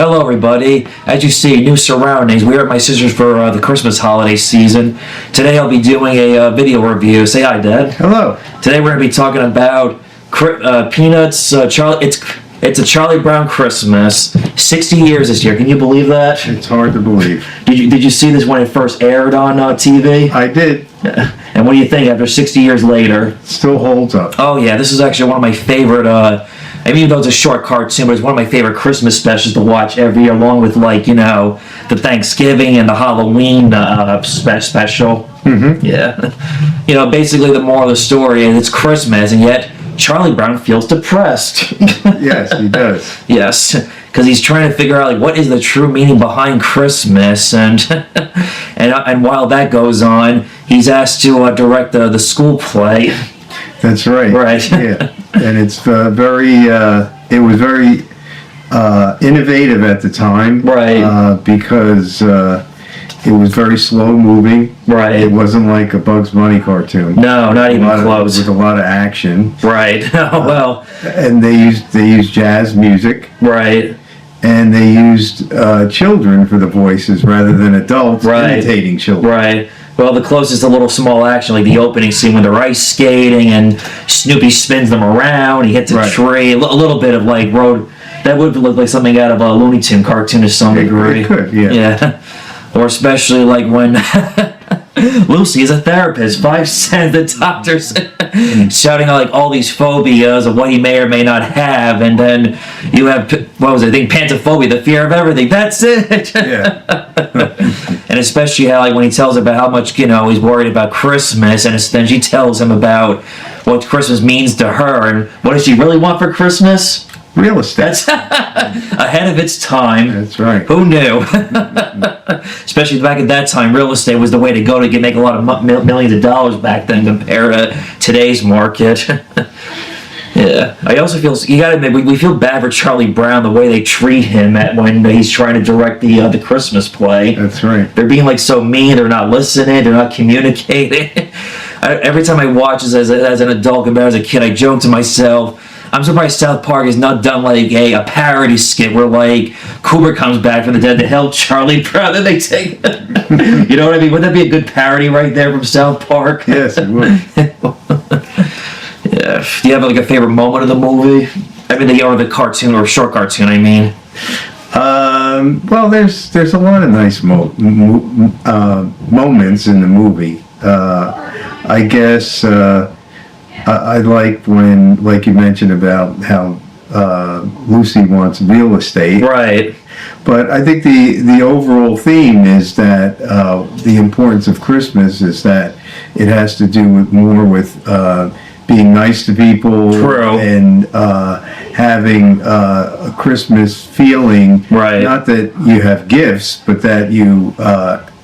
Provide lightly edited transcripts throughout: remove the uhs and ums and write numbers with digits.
Hello, everybody. As you see, new surroundings. We are at my sister's for the Christmas holiday season. Today, I'll be doing a video review. Say hi, Dad. Hello. Today, we're going to be talking about Peanuts. It's a Charlie Brown Christmas. 60 years this year. Can you believe that? It's hard to believe. Did you see this when it first aired on TV? I did. And what do you think after 60 years later? Still holds up. Oh yeah, this is actually one of my favorite. I mean, even though it's a short cartoon, but it's one of my favorite Christmas specials to watch every year, along with the Thanksgiving and the Halloween special. Mm-hmm. Yeah, basically the moral of the story is it's Christmas, and yet Charlie Brown feels depressed. Yes, he does. Yes, because he's trying to figure out what is the true meaning behind Christmas, and and while that goes on, he's asked to direct the school play. That's right. Right. Yeah, and it's it was very innovative at the time. Right. Because it was very slow moving. Right. It wasn't like a Bugs Bunny cartoon. No, not even close. With a lot of action. Right. Oh well. And they used jazz music. Right. And they used children for the voices rather than adults imitating children. Right. Well, the closest to a little small action, like the opening scene when they're ice skating and Snoopy spins them around, he hits a tree, a little bit of road. That would look like something out of a Looney Tune cartoon to some degree. It could, yeah. Yeah. Or especially when Lucy is a therapist, 5 cents, the doctor's shouting out all these phobias of what he may or may not have, and then you have, pantophobia, the fear of everything. That's it. Yeah. And especially how when he tells about how much he's worried about Christmas, and then she tells him about what Christmas means to her, and what does she really want for Christmas? Real estate. That's ahead of its time. That's right. Who knew? Especially back at that time, real estate was the way to go to make a lot of millions of dollars back then compared to today's market. Yeah. I also feel, you gotta admit, we feel bad for Charlie Brown, the way they treat him when he's trying to direct the Christmas play. That's right. They're being so mean, they're not listening, they're not communicating. Every time I watch this as an adult compared as a kid, I joke to myself, I'm surprised South Park has not done a parody skit where Kubrick comes back from the dead to help Charlie Brown, and they take you know what I mean? Wouldn't that be a good parody right there from South Park? Yes, it would. Yeah. Do you have a favorite moment of the movie? I mean, the cartoon or short cartoon, I mean. Well, there's a lot of nice moments in the movie. I guess I like when, like you mentioned about how Lucy wants real estate. Right. But I think the overall theme is that the importance of Christmas is that it has to do more with being nice to people. True. And having a Christmas feeling. Right. Not that you have gifts, but that you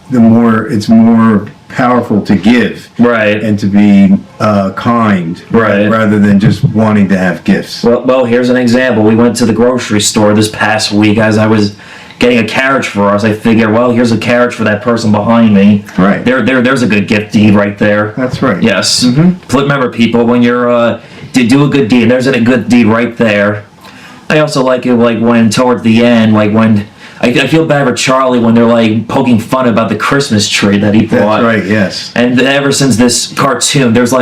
it's more powerful to give, right, and to be kind, right, rather than just wanting to have gifts. Well, here's an example. We went to the grocery store this past week as I was getting a carriage for us. I figured, well, here's a carriage for that person behind me. Right. There's a good gift deed right there. That's right. Yes. Mm-hmm. Remember, people, when you're to do a good deed, there's a good deed right there. I also like it when towards the end, when I feel bad for Charlie when they're poking fun about the Christmas tree that he bought. That's right, yes. And ever since this cartoon, there's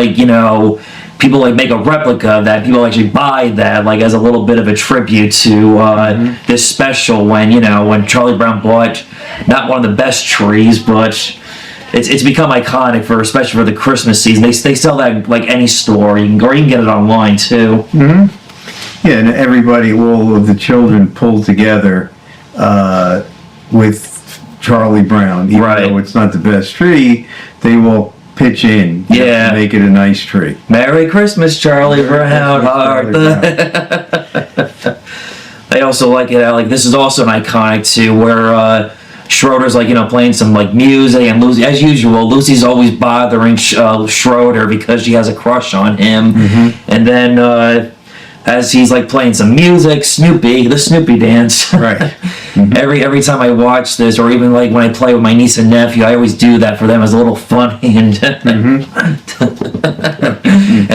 people make a replica of that. People actually buy that as a little bit of a tribute to this special when Charlie Brown bought not one of the best trees, but it's become iconic especially for the Christmas season. They sell that any store, or you can get it online too. Mm-hmm. Yeah, and everybody, all of the children pulled together with Charlie Brown. Even though it's not the best tree, they will pitch in to make it a nice tree. Merry Christmas, Charlie Brown. I also like it how this is also an iconic too, where Schroeder's playing some music, and Lucy, as usual, Lucy's always bothering Schroeder because she has a crush on him. Mm-hmm. And then as he's playing some music, the Snoopy dance. Right. every time I watch this, or even like when I play with my niece and nephew, I always do that for them as a little funny, and and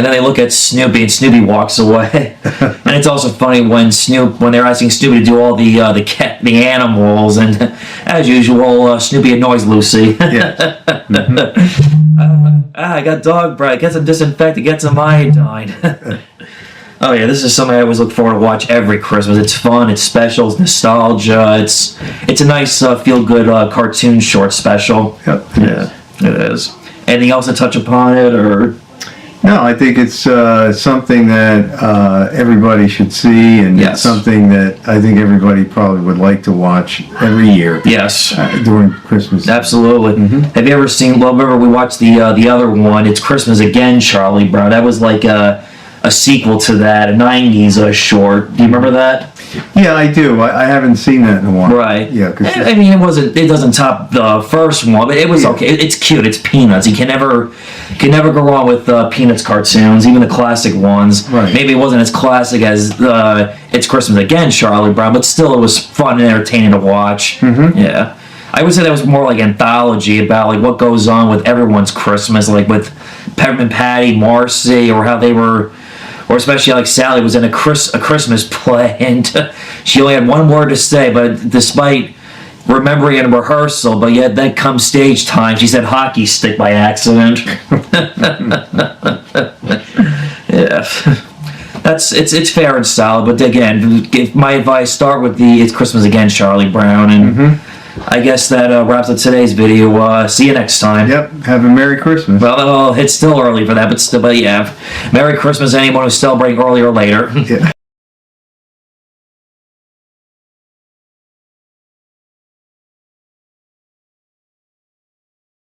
then they look at Snoopy, and Snoopy walks away. And it's also funny when they're asking Snoopy to do all the animals, and as usual, Snoopy annoys Lucy. Yes. I got dog bread. Get some disinfectant. Get some iodine. Oh yeah, this is something I always look forward to watch every Christmas. It's fun. It's special. It's nostalgia. It's a nice feel-good cartoon short special. Yep. Yeah, it is. Anything else to touch upon it, or? No, I think it's something that everybody should see, and Yes. it's something that I think everybody probably would like to watch every year Yes. during Christmas. Absolutely. Have you ever seen? Well, remember we watched the other one. It's Christmas Again, Charlie Brown. That was like a sequel to that, a '90s short. Do you remember that? Yeah, I do. I haven't seen that in a while. Right. Yeah, because I mean, it doesn't top the first one, but it was Yeah. okay. It's cute. It's Peanuts. You can never go wrong with Peanuts cartoons, even the classic ones. Right. Maybe it wasn't as classic as It's Christmas Again, Charlie Brown, but still it was fun and entertaining to watch. Yeah. I would say that was more like anthology about like what goes on with everyone's Christmas, like with Peppermint Patty, Marcy, or how they were. Or especially like Sally was in a Christmas play, and she only had one word to say, but despite remembering in rehearsal, but yet then come stage time, she said hockey stick by accident. Yeah, it's fair and solid, but again, give my advice: start with the It's Christmas Again, Charlie Brown, and I guess that wraps up today's video. See you next time. Yep. Have a Merry Christmas. Well, it's still early for that, but yeah. Merry Christmas, anyone who's celebrating early or later. Yeah.